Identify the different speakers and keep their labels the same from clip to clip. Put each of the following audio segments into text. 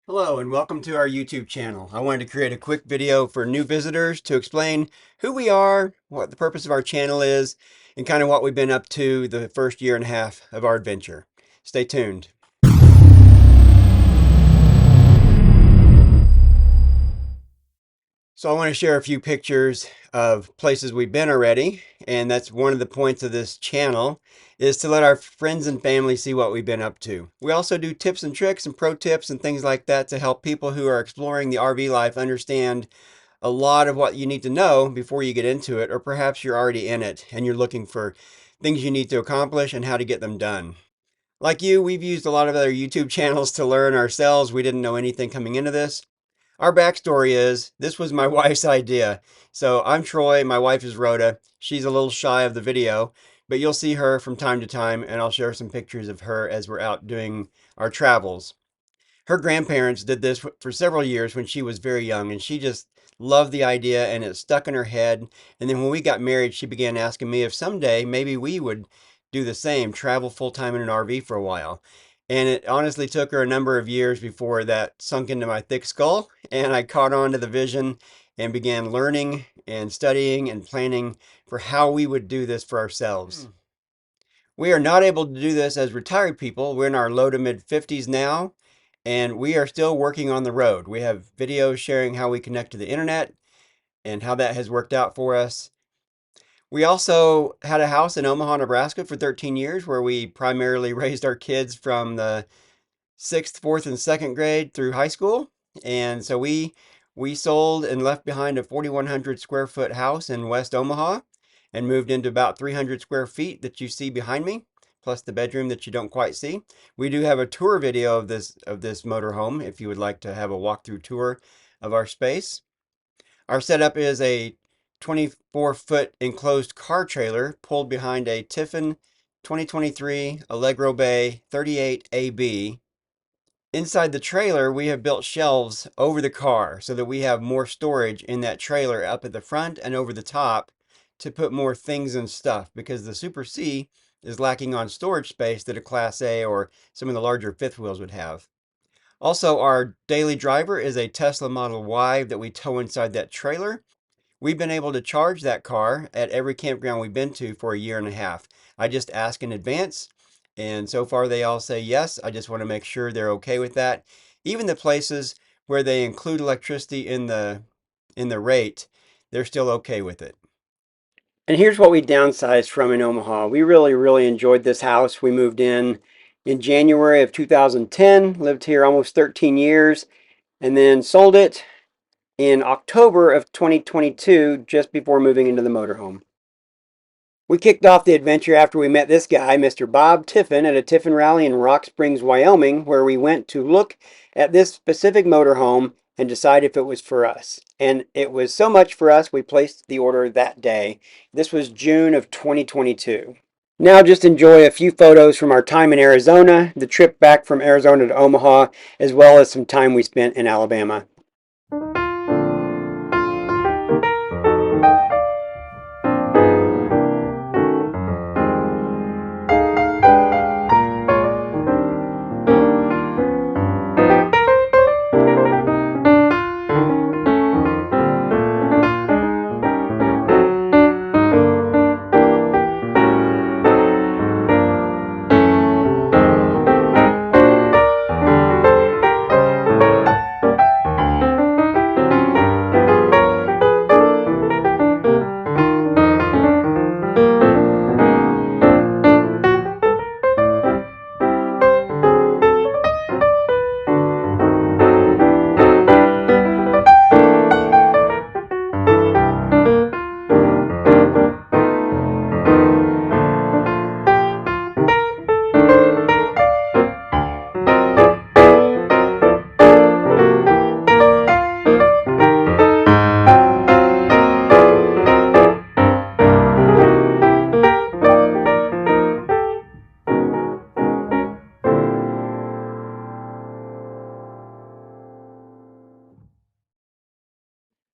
Speaker 1: Hello and welcome to our YouTube channel. I wanted to create a quick video for new visitors to explain who we are, what the purpose of our channel is, and kind of what we've been up to the first year and a half of our adventure. Stay tuned. So I want to share a few pictures of places we've been already, and that's one of the points of this channel is to let our friends and family see what we've been up to. We also do tips and tricks and pro tips and things like that to help people who are exploring the RV life understand a lot of what you need to know before you get into it, or perhaps you're already in it and you're looking for things you need to accomplish and how to get them done. Like you, we've used a lot of other YouTube channels to learn ourselves. We didn't know anything coming into this. Our backstory is this was my wife's idea. So I'm Troy, my wife is Rhoda. She's a little shy of the video, but you'll see her from time to time, and I'll share some pictures of her as we're out doing our travels. Her grandparents did this for several years when she was very young, and she just loved the idea and it stuck in her head. And then when we got married, she began asking me if someday maybe we would do the same, travel full time in an RV for a while. And it honestly took her a number of years before that sunk into my thick skull, and I caught on to the vision and began learning and studying and planning for how we would do this for ourselves. We are not able to do this as retired people. We're in our low to mid 50s now, and we are still working on the road. We have videos sharing how we connect to the internet and how that has worked out for us. We also had a house in Omaha, Nebraska for 13 years where we primarily raised our kids from the sixth, fourth, and second grade through high school. And so we sold and left behind a 4,100 square foot house in West Omaha and moved into about 300 square feet that you see behind me, plus the bedroom that you don't quite see. We do have a tour video of this motorhome if you would like to have a walkthrough tour of our space. Our setup is a 24-foot enclosed car trailer pulled behind a Tiffin 2023 Allegro Bay 38AB. Inside the trailer, we have built shelves over the car so that we have more storage in that trailer up at the front and over the top to put more things and stuff because the Super C is lacking on storage space that a Class A or some of the larger fifth wheels would have. Also, our daily driver is a Tesla Model Y that we tow inside that trailer. We've been able to charge that car at every campground we've been to for a year and a half. I just ask in advance, and so far they all say yes. I just want to make sure they're okay with that. Even the places where they include electricity in the rate, they're still okay with it. And here's what we downsized from in Omaha. We really enjoyed this house. We moved in January of 2010, lived here almost 13 years, and then sold it in October of 2022, just before moving into the motorhome. We kicked off the adventure after we met this guy, Mr. Bob Tiffin, at a Tiffin rally in Rock Springs, Wyoming, where we went to look at this specific motorhome and decide if it was for us. And it was so much for us, we placed the order that day. This was June of 2022. Now just enjoy a few photos from our time in Arizona, the trip back from Arizona to Omaha, as well as some time we spent in Alabama.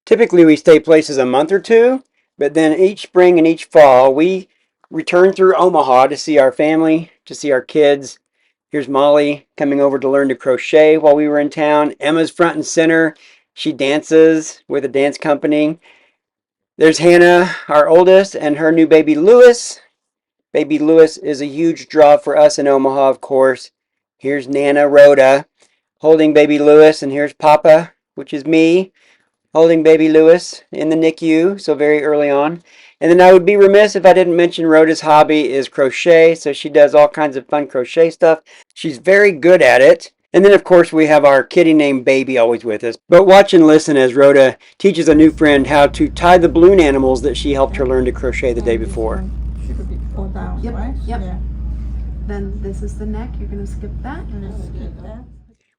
Speaker 1: Typically, we stay places a month or two, but then each spring and each fall, we return through Omaha to see our family, to see our kids, Here's Molly coming over to learn to crochet while we were in town. Emma's front and center. She dances with a dance company. There's Hannah, our oldest, and her new baby Lewis. Baby Lewis is a huge draw for us in Omaha, of course. Here's Nana Rhoda holding baby Lewis, and here's Papa, which is me, holding baby Lewis in the NICU, so very early on. And then I would be remiss if I didn't mention Rhoda's hobby is crochet, so she does all kinds of fun crochet stuff. She's very good at it. And then, of course, we have our kitty named Baby always with us. But watch and listen as Rhoda teaches a new friend how to tie the balloon animals that she helped her learn to crochet the day before.
Speaker 2: Should be pulled down,
Speaker 3: Yep,
Speaker 2: right?
Speaker 3: yep.
Speaker 2: Yeah.
Speaker 3: Then this is the neck. You're going to skip that.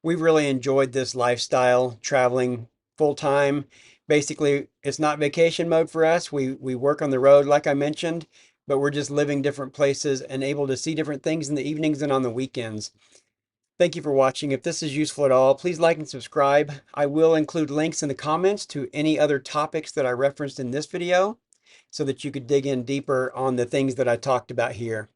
Speaker 1: We've really enjoyed this lifestyle, traveling full time. Basically, it's not vacation mode for us. We work on the road, like I mentioned, but we're just living different places and able to see different things in the evenings and on the weekends. Thank you for watching. If this is useful at all, please like and subscribe. I will include links in the comments to any other topics that I referenced in this video so that you could dig in deeper on the things that I talked about here.